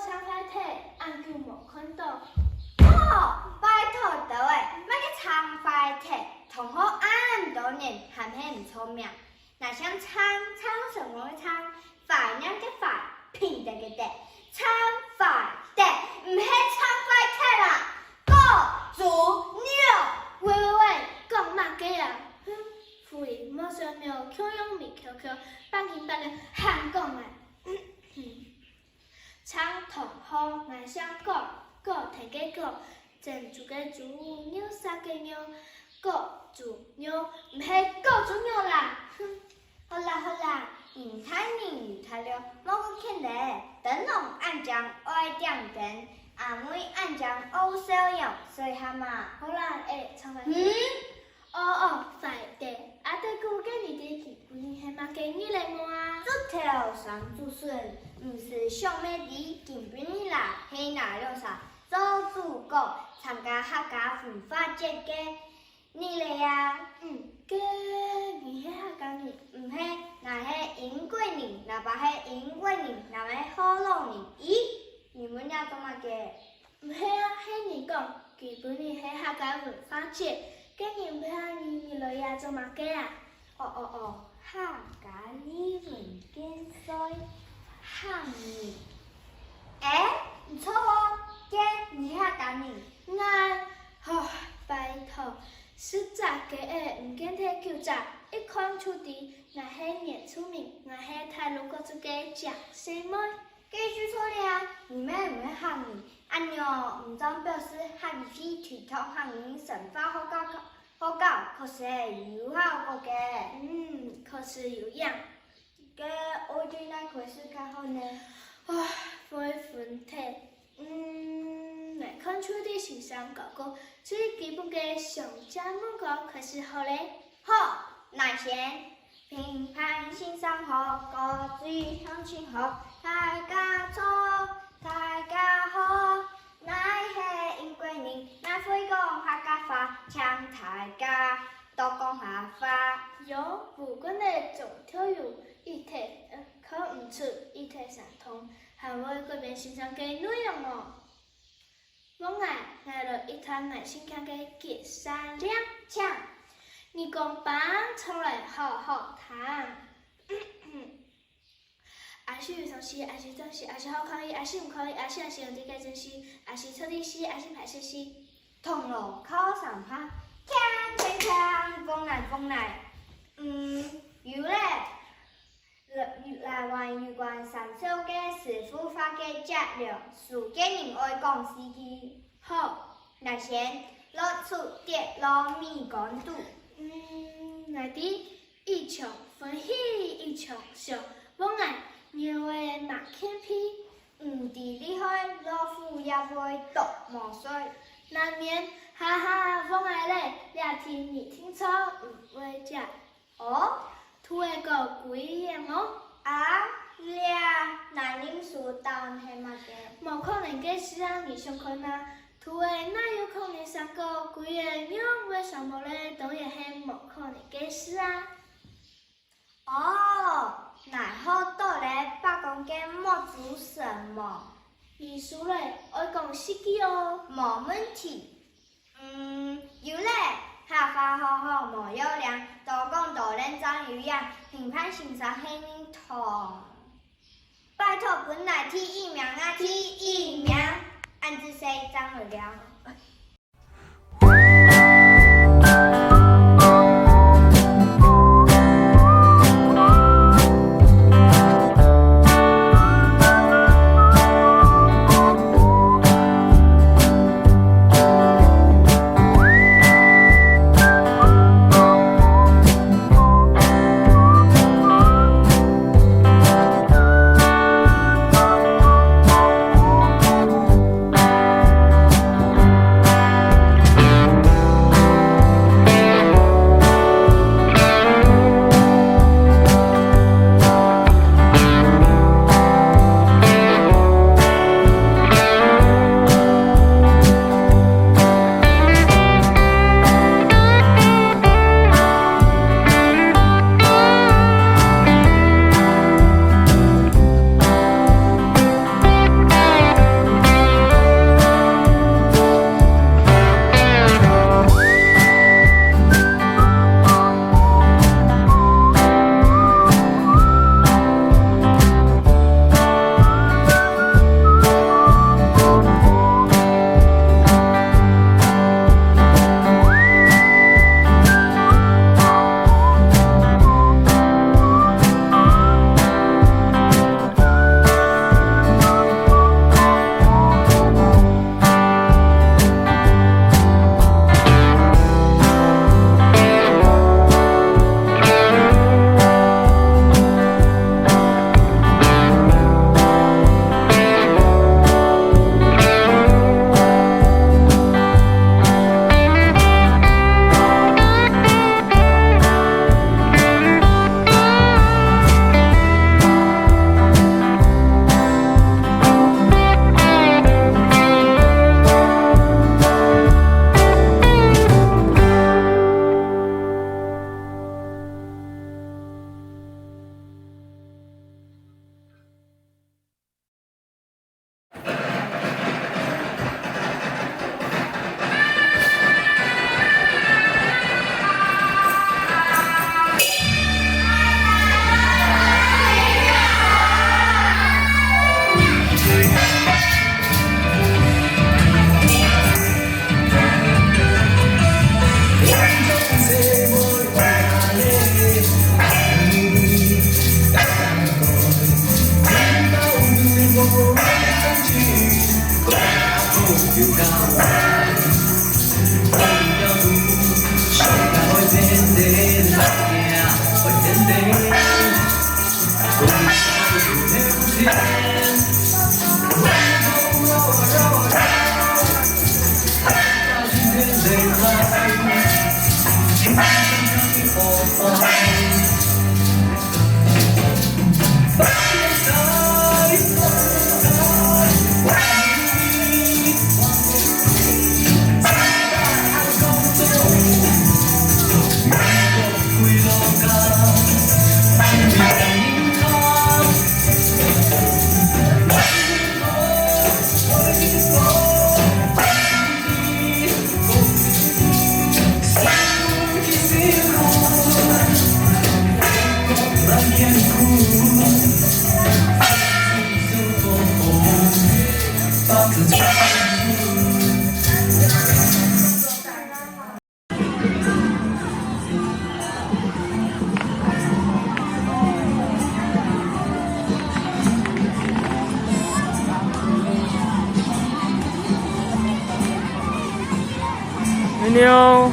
抢快体，按久无看到。拜托各位，莫去抢快体，同好按多年，还很唔聪明。若想抢什么抢？快两个快，拼得个得，抢快体，唔系抢快体啦，个主牛。喂，讲哪个啊？哼，富裕莫想妙，口用咪 QQ， 半天半日喊讲来。抢同好，爱想讲，个提个个，正主个主，牛三个牛，个主牛，唔系个主牛啦。哼，好啦，人太人太了，莫个看咧，灯笼按将爱点灯，阿妹按将欧小用，所以哈嘛。好啦，唱来。快点，阿对姑给你的题，你系嘛给你来么啊？竹条上竹笋，唔是上面的金币啦，系哪了啥？做主角参加客家文化节嘅，你嚟呀？嘅你系客家人，唔系，那系英国人，那把系英国人，那系荷兰人。咦，你们俩做乜嘅？唔系啊，系你讲，基本你系客家文化节。今年不下你来呀做乜嘅啊？客家语文竞赛，汉语。唔错哦，嘅你客家人。拜托，实在嘅唔见睇球仔，一看出地，我系年出名，我系太鲁国族嘅蒋妹妹。继续错了，你们唔会客语，按钮唔当表示客语去推脱客语神化好教，可是有效果嘅。可是有样。嘅我对哪回事较好呢？非分体。来看出的欣赏高歌，最基本嘅上家母歌可是好嘞。好，那先评判欣赏好，歌最乡亲好，大家错，大家好。乃系英国人，乃会讲客家话，唱大家多讲下话。有不管的总跳有一体，看唔出一体相通，还会嗰边欣赏嘅内容哦。我爱了一摊耐心看嘅结山亮唱，你讲班出来好好谈。还是有常识，还是正式，还是好考虑，还是唔考虑，还是用这个真实，还是测题诗，还是排斥诗。铜锣考上哈，锵，风来。有咧，来玩有关上首嘅师傅发嘅节了，数嘅人爱讲司机。好，那先落出跌落米干肚。来滴一场欢喜一场笑，我爱牛的马看皮。唔地厉害，老虎也会读毛水。难免哈哈，我爱咧，俩听你听错，唔会食。图个个鬼样哦。俩男人数当系乜嘅？冇可能嘅事啊，你想看啊？图个哪有可能三个鬼个样？为什么咧？当然系冇可能嘅事啊。那好多咧，八公嘅莫做什么？意思咧，我讲司机哦。冇问题。有咧。客家好无有量，多讲多认真有样，评判欣赏很认同。拜托本来第一名啊，第一名，按住谁张了了？妞。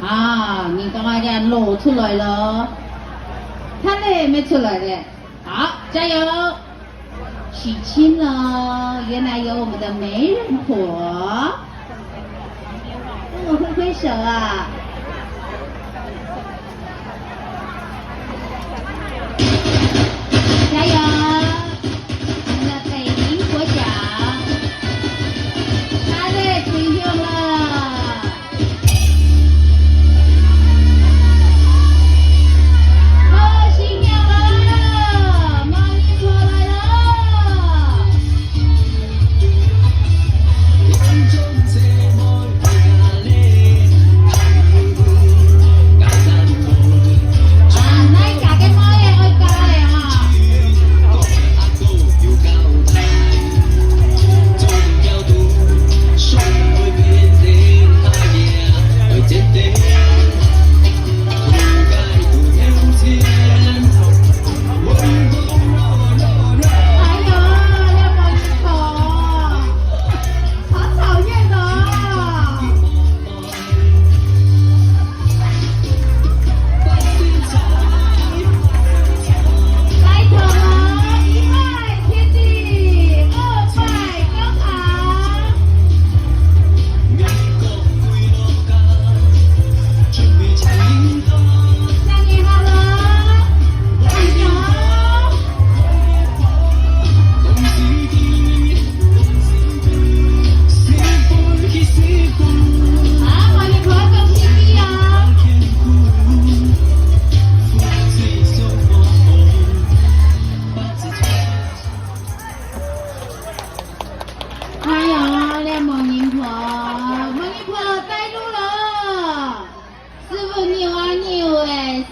啊，你刚刚家露出来了，看嘞没出来的，好，加油！娶亲了，原来有我们的媒人婆，挥挥手啊！加油！我们的北林国奖，他嘞退休了。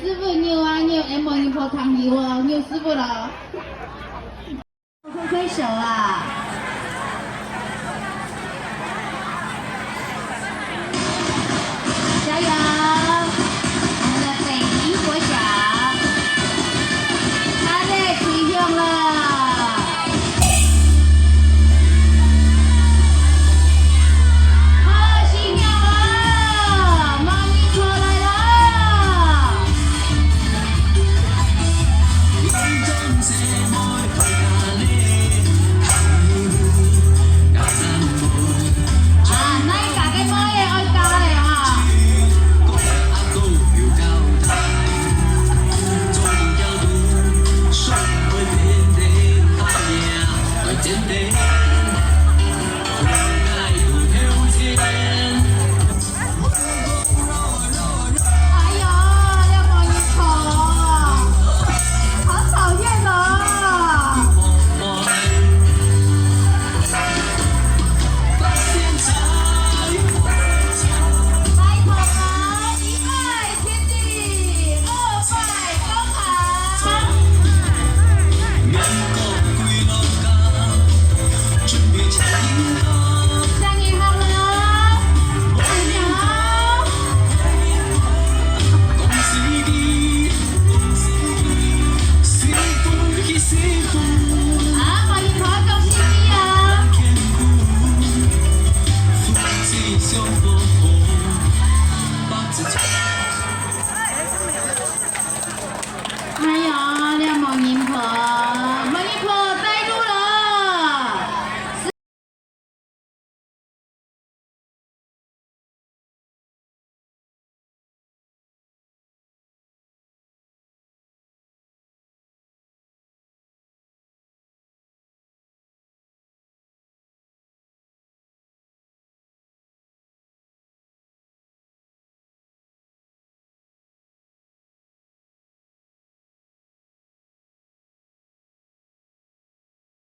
师傅牛啊牛，哎，毛衣婆扛牛啊，牛师傅了，挥挥手啊！